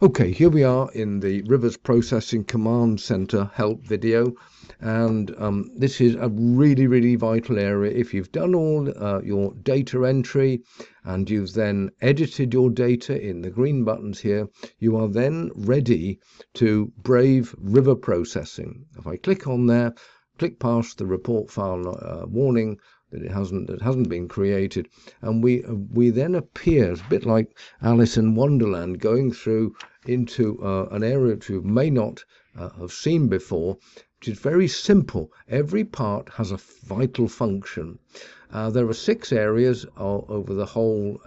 Okay, here we are in the Rivers Processing Command Center help video, and this is a really vital area. If you've done all your data entry and you've then edited your data in the green buttons here, you are then ready to brave river processing. If I click on there, click past the report file warning that it hasn't been created, and we then appear, it's a bit like Alice in Wonderland, going through into an area which you may not have seen before, which is very simple. Every part has a vital function. There are 6 areas over the whole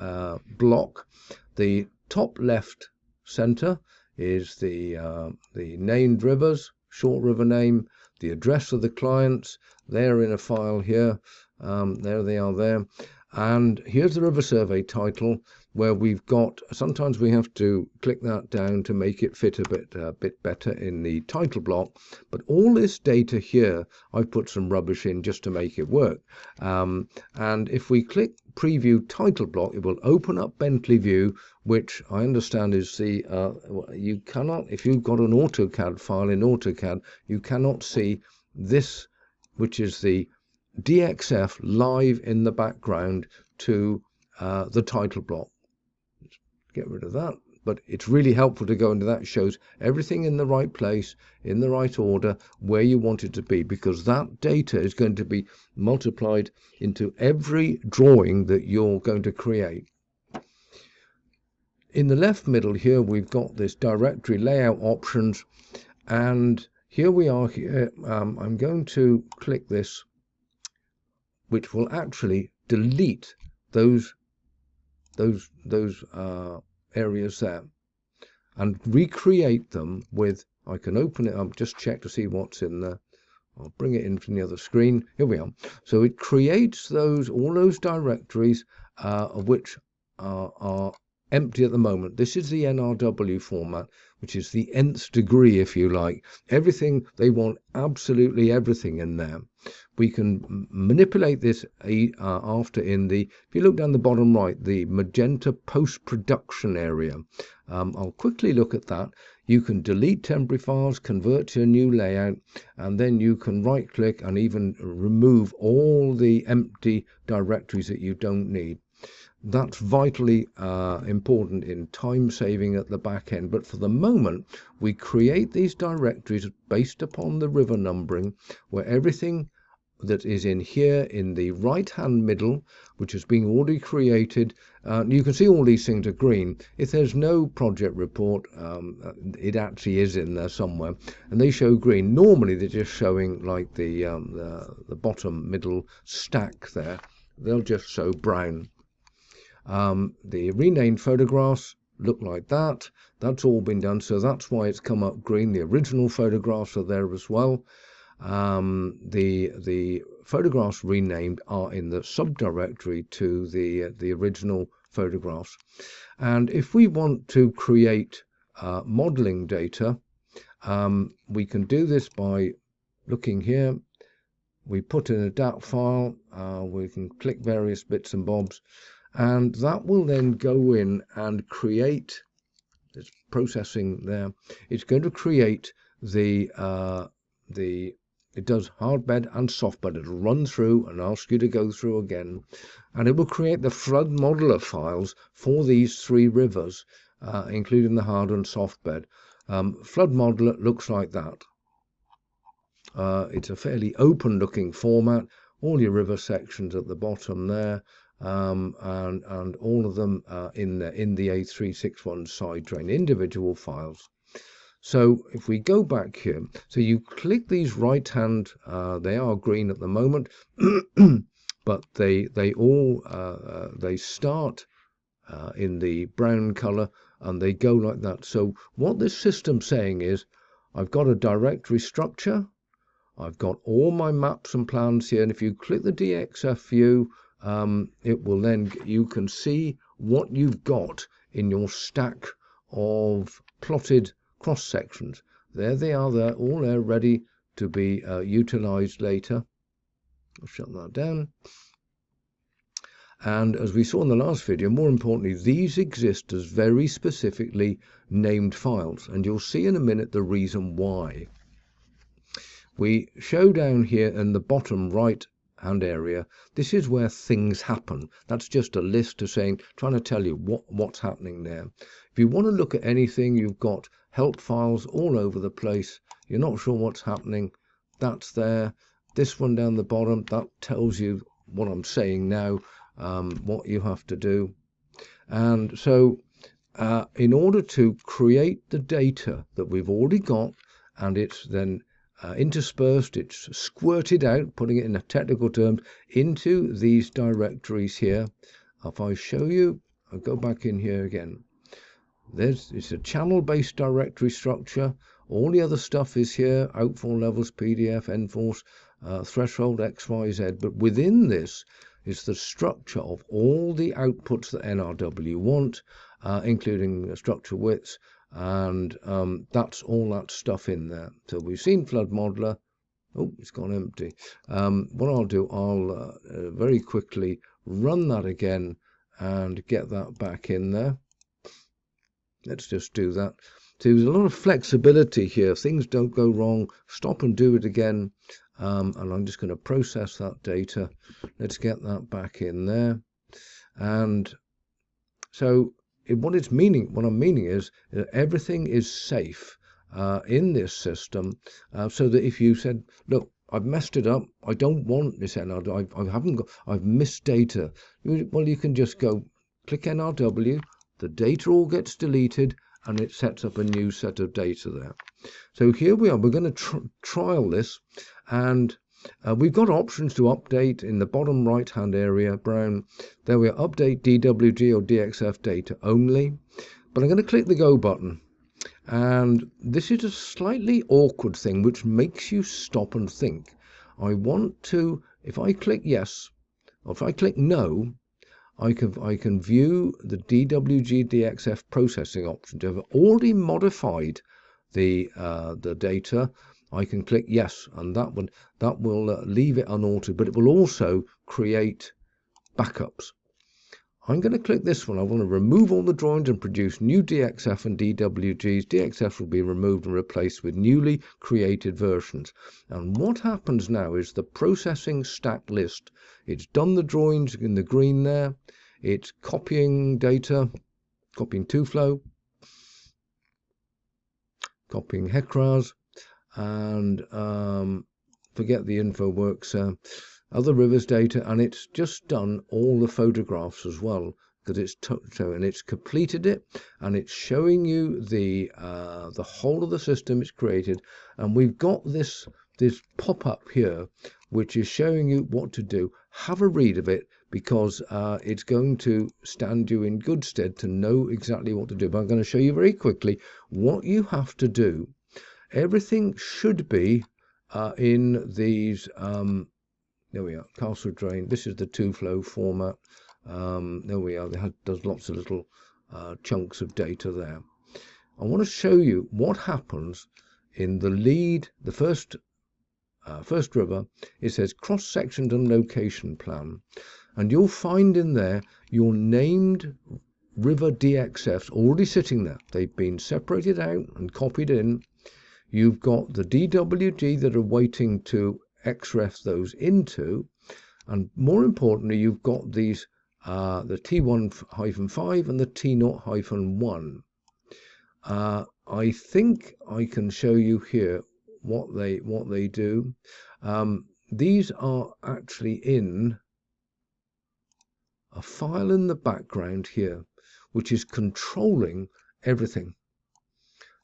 block. The top left center is the named rivers, short river name, the address of the clients. They're in a file here. There they are there. And here's the river survey title, where we've got, sometimes we have to click that down to make it fit a bit better in the title block. But all this data here, I've put some rubbish in just to make it work. And if we click preview title block, it will open up Bentley View, which I understand is the, you cannot, if you've got an AutoCAD file in AutoCAD, you cannot see this, which is the DXF live in the background to the title block. Let's get rid of that, but it's really helpful to go into that. It shows everything in the right place, in the right order, where you want it to be, because that data is going to be multiplied into every drawing that you're going to create. In the left middle here, we've got this directory layout options, and here we are here. I'm going to click this, which will actually delete those areas there and recreate them with, I can open it up, just check to see what's in there. I'll bring it in from the other screen. Here we are. So it creates all those directories of which are empty at the moment. This is the NRW format, which is the nth degree, if you like. Everything, they want absolutely everything in there. We can manipulate this after in the, if you look down the bottom right, the magenta post-production area. I'll quickly look at that. You can delete temporary files, convert to a new layout, and then you can right click and even remove all the empty directories that you don't need. That's vitally important in time saving at the back end. But for the moment, we create these directories based upon the river numbering, where everything that is in here in the right hand middle, which is being already created, you can see all these things are green. If there's no project report, it actually is in there somewhere, and they show green. Normally they're just showing like the bottom middle stack there. They'll just show brown. The renamed photographs look like that. That's all been done, so that's why it's come up green. The original photographs are there as well. The photographs renamed are in the subdirectory to the original photographs. And if we want to create modeling data, we can do this by looking here. We put in a DAT file. We can click various bits and bobs, and that will then go in and create this processing there. It's going to create it does hard bed and soft bed. It'll run through and ask you to go through again, and it will create the flood modeler files for these 3 rivers, including the hard and soft bed. Flood modeler looks like that. It's a fairly open looking format. All your river sections at the bottom there, and all of them in the A361 side drain, individual files. So if we go back here, so you click these right hand, they are green at the moment, but they all they start in the brown color and they go like that. So what this system's saying is, I've got a directory structure, I've got all my maps and plans here, and if you click the DXF view, it will then, you can see what you've got in your stack of plotted cross sections. There they are, they're all there ready to be utilized later. I'll shut that down. And as we saw in the last video, more importantly, these exist as very specifically named files. And you'll see in a minute the reason why. We show down here in the bottom right hand area, this is where things happen. That's just a list of trying to tell you what's happening there. If you want to look at anything, you've got help files all over the place. You're not sure what's happening, that's there. This one down the bottom, that tells you what I'm saying now, what you have to do. And so in order to create the data that we've already got, and it's then interspersed, it's squirted out, putting it in a technical term, into these directories here. If I show you, I'll go back in here again. It's a channel-based directory structure. All the other stuff is here: outfall levels, PDF, enforce, threshold, XYZ. But within this is the structure of all the outputs that NRW want, including structure widths, and that's all that stuff in there. So we've seen flood modeler. Oh, it's gone empty. What I'll do, I'll very quickly run that again and get that back in there. Let's just do that. So there's a lot of flexibility here. If things don't go wrong, stop and do it again. And I'm just going to process that data. Let's get that back in there. And so what I'm meaning is that everything is safe in this system, so that if you said, look, I've messed it up, I don't want this NRW, I've missed data, well, you can just go click NRW, the data all gets deleted, and it sets up a new set of data there. So here we are, we're going to trial this, and we've got options to update in the bottom right hand area, brown. There we are, update DWG or DXF data only. But I'm going to click the go button. And this is a slightly awkward thing which makes you stop and think. I want to, if I click yes, or if I click no, I can view the DWG DXF processing options. I've already modified the data. I can click yes, and that will leave it unaltered, but it will also create backups. I'm going to click this one. I want to remove all the drawings and produce new DXF and DWGs. DXF will be removed and replaced with newly created versions. And what happens now is the processing stack list. It's done the drawings in the green there. It's copying data, copying 2flow, copying HECRAS, and forget the InfoWorks other rivers data, and it's just done all the photographs as well, because it's completed it, and it's showing you the whole of the system it's created. And we've got this pop-up here which is showing you what to do. Have a read of it, because it's going to stand you in good stead to know exactly what to do. But I'm going to show you very quickly what you have to do. Everything should be in these there we are, castle drain. This is the 2flow format. There we are. There's lots of little chunks of data there. I want to show you what happens in the lead, the first river. It says cross sections and location plan, and you'll find in there your named river DXFs already sitting there. They've been separated out and copied in. You've got the DWG that are waiting to XREF those into, and more importantly, you've got these the T1-5 and the T0-1. I think I can show you here what they do. These are actually in a file in the background here, which is controlling everything.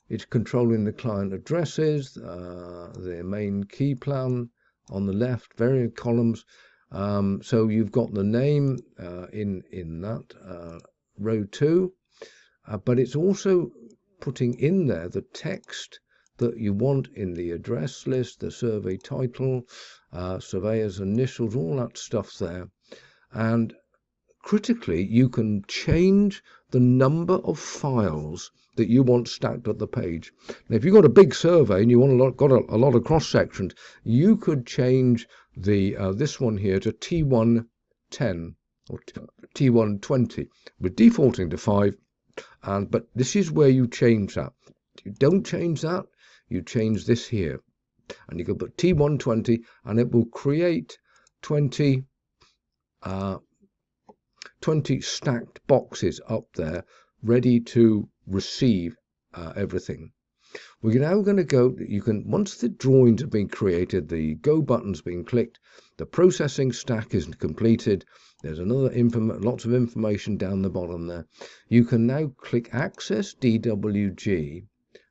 It's controlling the client addresses, their main key plan on the left, various columns. So you've got the name in that row 2, but it's also putting in there the text that you want in the address list, the survey title, surveyor's initials, all that stuff there. And critically, you can change the number of files that you want stacked at the page. Now, if you've got a big survey and you want a lot of cross sections, you could change the this one here to T1-10, or T120. We're defaulting to 5, but this is where you change that. You don't change that, you change this here, and you can put T120, and it will create 20 stacked boxes up there ready to receive everything. We're now going to go, once the drawings have been created, the go button's been clicked, the processing stack is completed, there's lots of information down the bottom there. You can now click Access DWG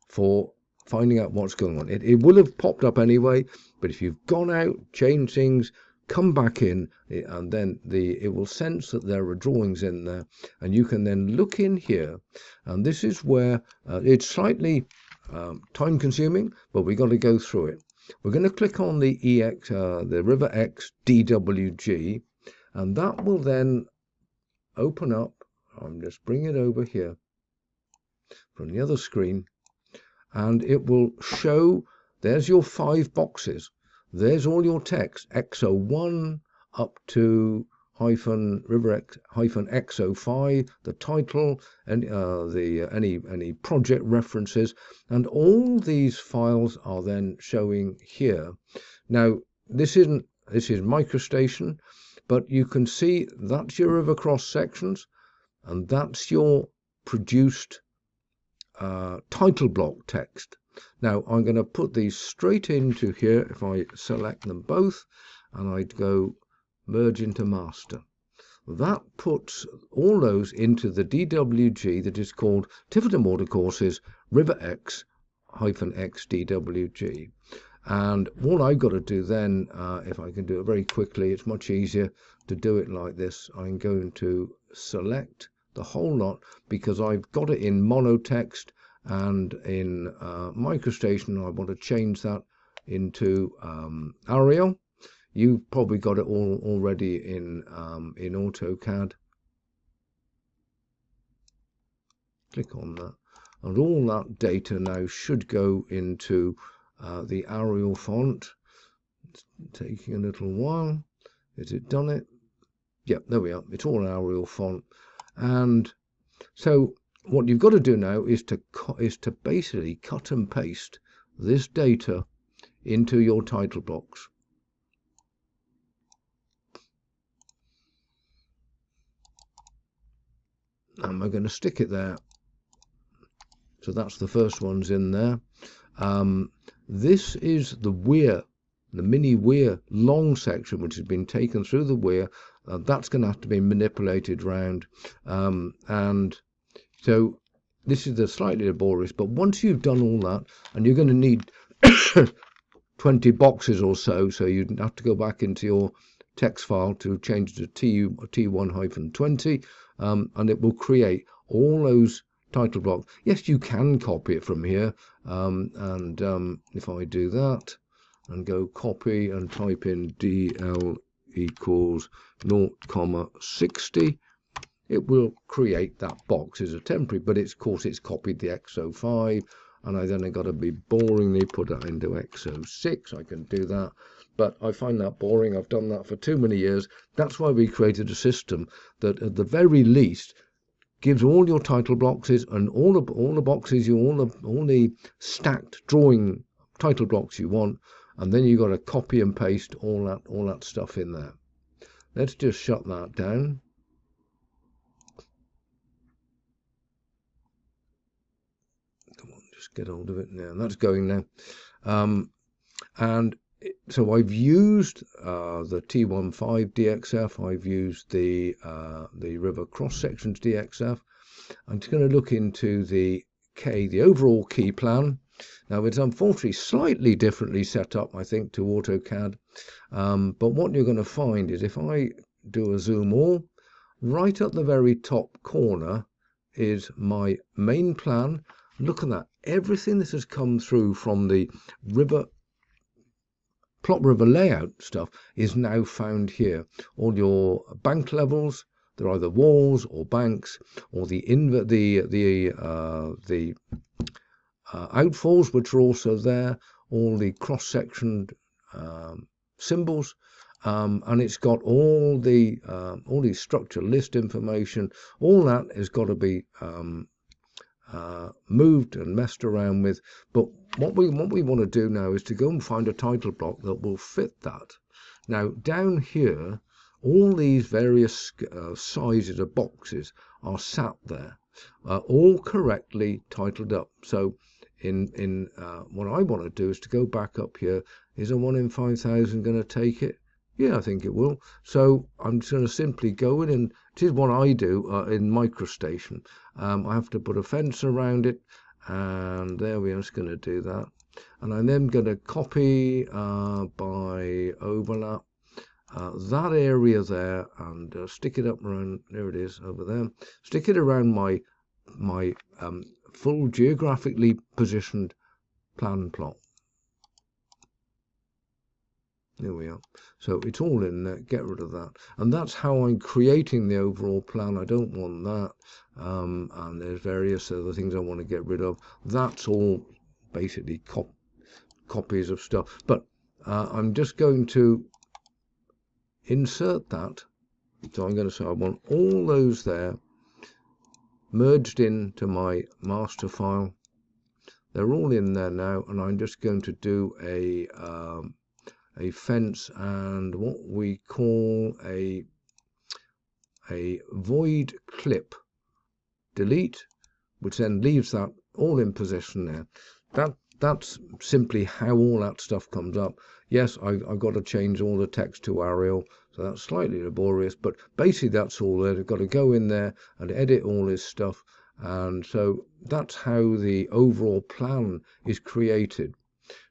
for finding out what's going on. It will have popped up anyway, but if you've gone out, changed things, come back in, and then it will sense that there are drawings in there, and you can then look in here, and this is where it's slightly time consuming, but we got to go through it. We're going to click on the the River X DWG, and that will then open up. I'm just bringing it over here from the other screen, and it will show, there's your 5 boxes. There's all your text, XO1 up to River X XO5, the title, and any project references, and all these files are then showing here. Now this is MicroStation, but you can see that's your river cross sections, and that's your produced title block text. Now I'm going to put these straight into here. If I select them both and I'd go merge into master, that puts all those into the DWG that is called Tiverton Watercourses River X -X DWG. And all I've got to do then, if I can do it very quickly, it's much easier to do it like this. I'm going to select the whole lot because I've got it in monotext, and in MicroStation I want to change that into Arial. You've probably got it all already in AutoCAD. Click on that, and all that data now should go into the Arial font. It's taking a little while. Has it done it? Yep, there we are. It's all Arial font. And so what you've got to do now is to basically cut and paste this data into your title blocks. And we're going to stick it there. So that's the first one's in there. This is the weir, the mini weir long section, which has been taken through the weir. That's going to have to be manipulated round. And so this is the slightly laborious, but once you've done all that, and you're going to need 20 boxes or so you have to go back into your text file to change it to T1-20, and it will create all those title blocks. Yes, you can copy it from here, if I do that and go copy and type in DL equals 0,60, it will create that box as a temporary, but of course it's copied the XO5, and I then got to be boringly put that into XO6. I can do that, but I find that boring. I've done that for too many years. That's why we created a system that at the very least gives all your title boxes and all the boxes, all the stacked drawing title blocks you want, and then you've got to copy and paste all that stuff in there. Let's just shut that down. Come on, just get hold of it now. That's going now. And so I've used the T15 DXF. I've used the river cross sections DXF. I'm just going to look into the overall key plan. Now it's unfortunately slightly differently set up, I think, to AutoCAD. But what you're going to find is if I do a zoom all, right at the very top corner is my main plan. Look at that. Everything that has come through from the plot river layout stuff is now found here. All your bank levels, they're either walls or banks, or the outfalls, which are also there, all the cross-sectioned symbols, and it's got all these structure list information. All that has got to be moved and messed around with. But what we want to do now is to go and find a title block that will fit that. Now down here, all these various sizes of boxes are sat there, all correctly titled up. So in what I want to do is to go back up here. Is a 1 in 5,000 going to take it? Yeah, I think it will. So I'm just going to simply go in, and this is what I do in MicroStation. I have to put a fence around it, and there we are. Just going to do that, and I'm then going to copy by overlap that area there, and stick it up around. There it is over there. Stick it around my full geographically positioned plan plot. There we are. So it's all in there. Get rid of that. And that's how I'm creating the overall plan. I don't want that. And there's various other things I want to get rid of. That's all basically copies of stuff. But I'm just going to insert that. So I'm going to say I want all those there merged into my master file. They're all in there now. And I'm just going to do a fence and what we call a void clip delete, which then leaves that all in position there. That's simply how all that stuff comes up. Yes, I've got to change all the text to Arial, so that's slightly laborious, but basically that's all there. I've got to go in there and edit all this stuff, and so that's how the overall plan is created.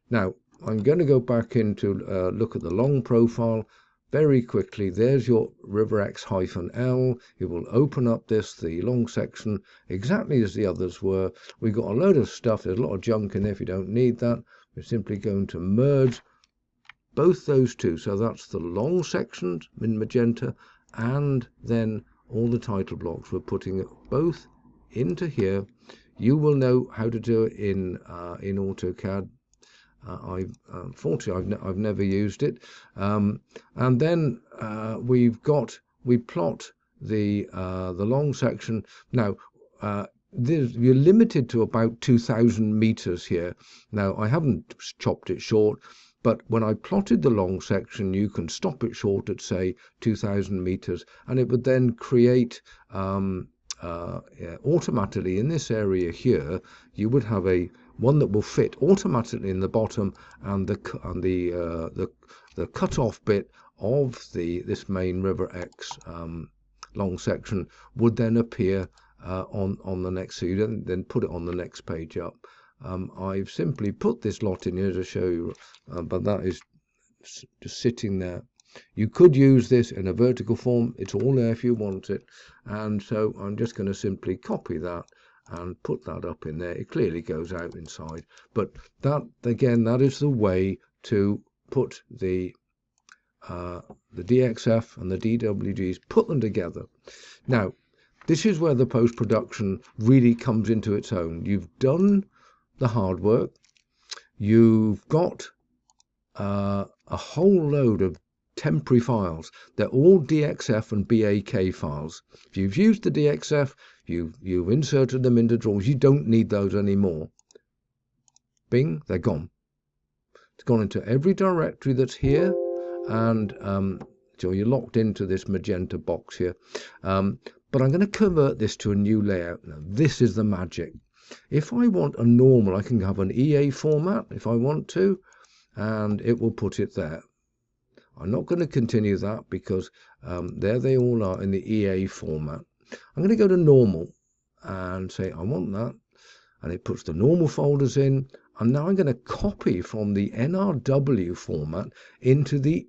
Now I'm going to go back into look at the long profile very quickly. There's your RiverX-L. It will open up the long section exactly as the others were. We've got a load of stuff. There's a lot of junk in there if you don't need that. We're simply going to merge both those two. So that's the long sections in magenta, and then all the title blocks. We're putting it both into here. You will know how to do it in AutoCAD. Unfortunately, I've never used it, and then we plot the long section. Now you're limited to about 2,000 meters here. Now I haven't chopped it short, but when I plotted the long section, you can stop it short at say 2,000 meters, and it would then create automatically in this area here. You would have one that will fit automatically in the bottom, and the cut-off bit of this main RiverX long section would then appear on the next. So you then put it on the next page up. I've simply put this lot in here to show you, but that is just sitting there. You could use this in a vertical form. It's all there if you want it, and so I'm just going to simply copy that and put that up in there. It clearly goes out inside, but that again, that is the way to put the DXF and the DWGs, put them together. Now this is where the post-production really comes into its own. You've done the hard work, you've got a whole load of temporary files. They're all DXF and BAK files. If you've used the DXF, you've inserted them into drawers, you don't need those anymore. Bing, they're gone. It's gone into every directory that's here, and so you're locked into this magenta box here. But I'm going to convert this to a new layout. Now this is the magic. If I want a normal, I can have an EA format if I want to, and it will put it there. I'm not going to continue that because there they all are in the EA format. I'm going to go to normal and say I want that, and it puts the normal folders in. And now I'm going to copy from the NRW format into the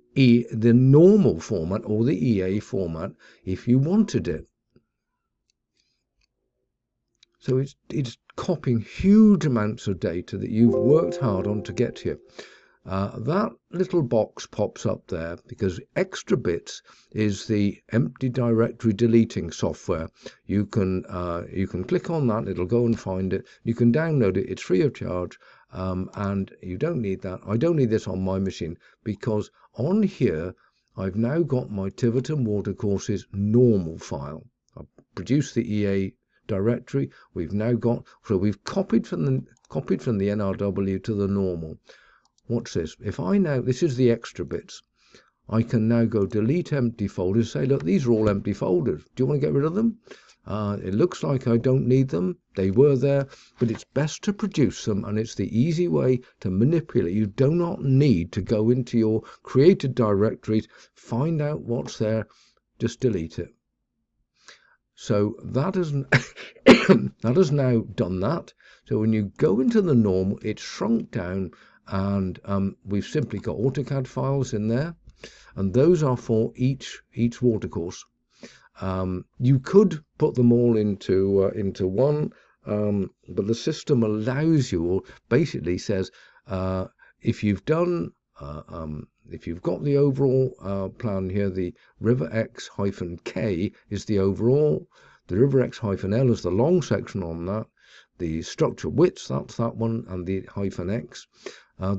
normal format or the EA format if you wanted it. So it's copying huge amounts of data that you've worked hard on to get here. That little box pops up there because extra bits is the empty directory deleting software. You can click on that, it'll go and find it. You can download it, it's free of charge, and you don't need that. I don't need this on my machine because on here I've now got my Tiverton watercourses normal file. I've produced the EA directory. We've now got, so we've copied from the NRW to the normal. Watch this. If I now, this is the extra bits. I can now go delete empty folders, say, look, these are all empty folders. Do you want to get rid of them? It looks like I don't need them. They were there, but it's best to produce them, and it's the easy way to manipulate. You do not need to go into your created directories, find out what's there, just delete it. So that has, that has now done that. So when you go into the normal, it's shrunk down, and we've simply got AutoCAD files in there. And those are for each watercourse. You could put them all into one, but the system allows you, or basically says, if you've done, if you've got the overall plan here, the River X-K is the overall, the River X-L is the long section on that, the structure widths, that's that one, and the -X.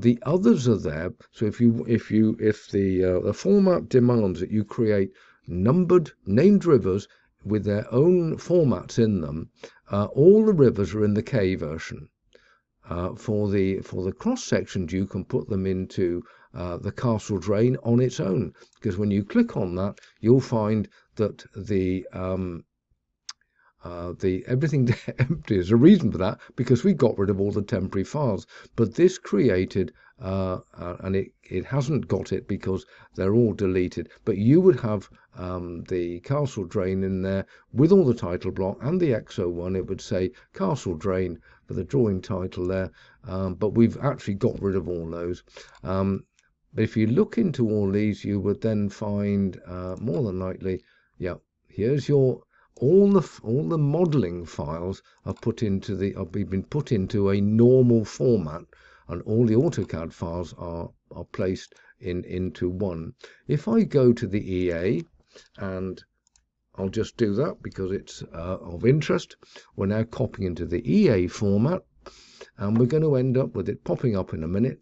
The others are there. So if the format demands that you create named rivers with their own formats in them, all the rivers are in the K version. For the cross sections, you can put them into the Castle Drain on its own, because when you click on that, you'll find that the everything empty. Is a reason for that, because we got rid of all the temporary files. But this created, and it hasn't got it because they're all deleted. But you would have the Castle Drain in there with all the title block and the XO1. It would say Castle Drain for the drawing title there. But we've actually got rid of all those. But if you look into all these, you would then find more than likely, yeah, here's your. All the modeling files are been put into a normal format, and all the AutoCAD files are placed into one. If I go to the EA, and I'll just do that because it's of interest, we're now copying into the EA format, and we're going to end up with it popping up in a minute.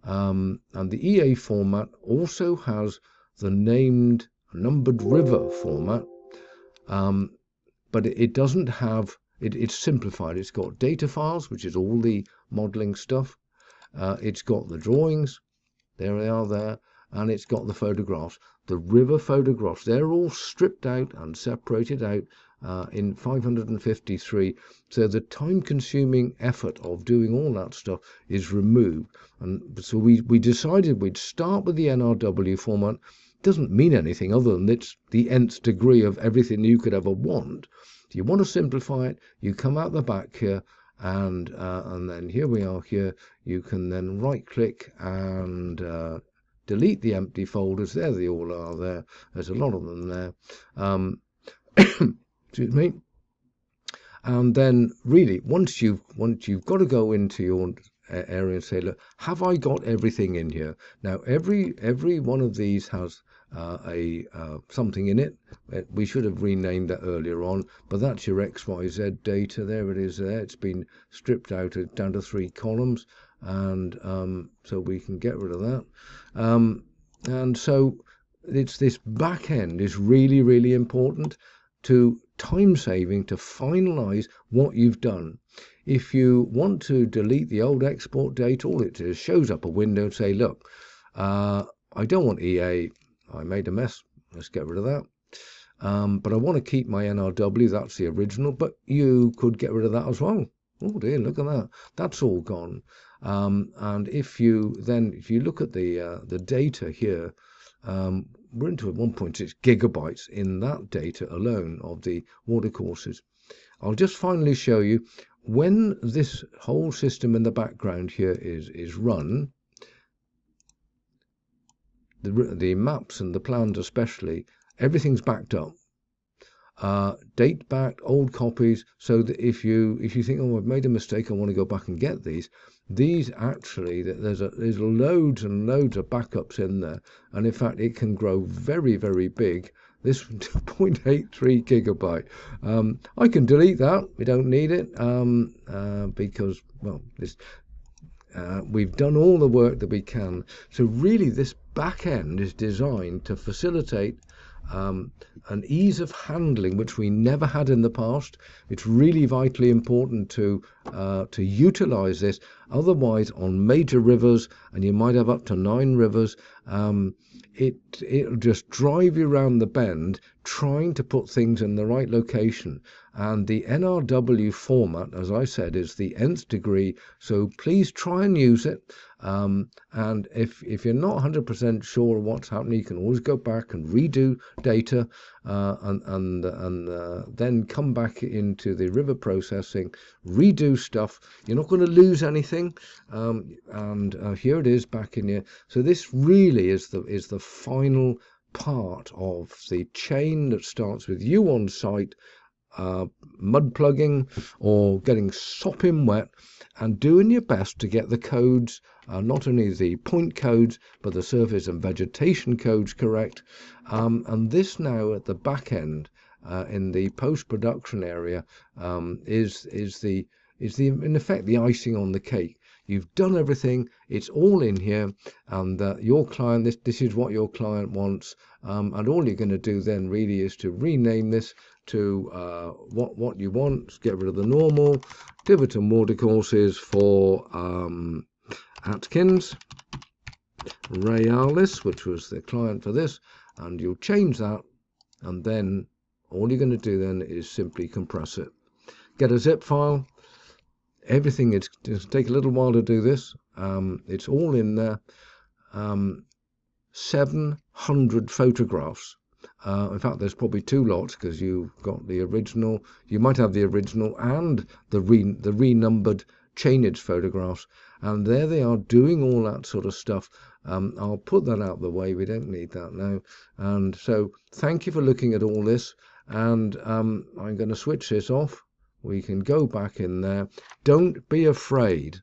And the EA format also has the numbered river format. But it doesn't have, it's simplified. It's got data files, which is all the modeling stuff. It's got the drawings, there they are there, and it's got the photographs. The river photographs, they're all stripped out and separated out in 553. So the time-consuming effort of doing all that stuff is removed. And so we decided we'd start with the NRW format. Doesn't mean anything other than it's the nth degree of everything you could ever want. If you want to simplify it, you come out the back here, and then here we are here. You can then right click and delete the empty folders. There they all are there. There's a lot of them there. Excuse me. And then really, once you've got to go into your area and say, look, have I got everything in here? Now every one of these has something in it. We should have renamed that earlier on, but that's your XYZ data. There it is there. It's been stripped out down to 3 columns, and so we can get rid of that. And so it's this back end is really, really important to time saving, to finalize what you've done. If you want to delete the old export data, all it is shows up a window and say, look, I don't want EA. I made a mess. Let's get rid of that. But I want to keep my NRW. That's the original. But you could get rid of that as well. Oh dear, look at that. That's all gone. And if you look at the data here, we're into 1.6 gigabytes in that data alone of the watercourses. I'll just finally show you when this whole system in the background here is run. The maps and the plans especially, everything's backed up. Date back, old copies, so that if you think, oh, I've made a mistake, I want to go back and get these actually, there's loads and loads of backups in there, and in fact it can grow very, very big. This 0.83 gigabyte. I can delete that. We don't need it because, well, this We've done all the work that we can. So really this back end is designed to facilitate an ease of handling which we never had in the past. It's really vitally important to utilize this. Otherwise, on major rivers, and you might have up to 9 rivers, it'll just drive you around the bend trying to put things in the right location. And the NRW format, as I said, is the nth degree, so please try and use it. And if you're not 100% sure what's happening, you can always go back and redo data and then come back into the river processing, redo stuff. You're not going to lose anything. And here it is back in here. So this really is the final part of the chain that starts with you on site, mud plugging or getting sopping wet and doing your best to get the codes, not only the point codes but the surface and vegetation codes correct. And this now at the back end in the post-production area is in effect the icing on the cake. You've done everything, it's all in here, and your client, this is what your client wants, and all you're going to do then really is to rename this to what you want. Get rid of the normal, Tiverton watercourses for Atkins, Realis, which was the client for this, and you'll change that, and then all you're going to do then is simply compress it. Get a zip file. Everything, it's take a little while to do this. It's all in there. 700 photographs. In fact, there's probably 2 lots because you've got the original. You might have the original and the renumbered chainage photographs. And there they are doing all that sort of stuff. I'll put that out the way. We don't need that now. And so thank you for looking at all this. And I'm going to switch this off. We can go back in there. Don't be afraid.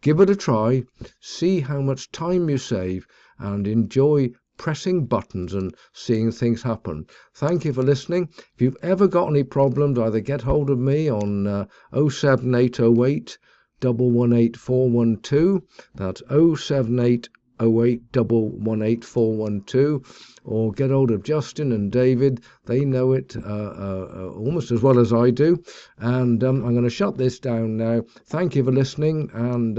Give it a try. See how much time you save and enjoy pressing buttons and seeing things happen. Thank you for listening. If you've ever got any problems, either get hold of me on 07808 118 412. That's 07808 118 412. Or get hold of Justin and David. They know it almost as well as I do. And I'm going to shut this down now. Thank you for listening, and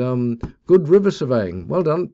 good river surveying. Well done.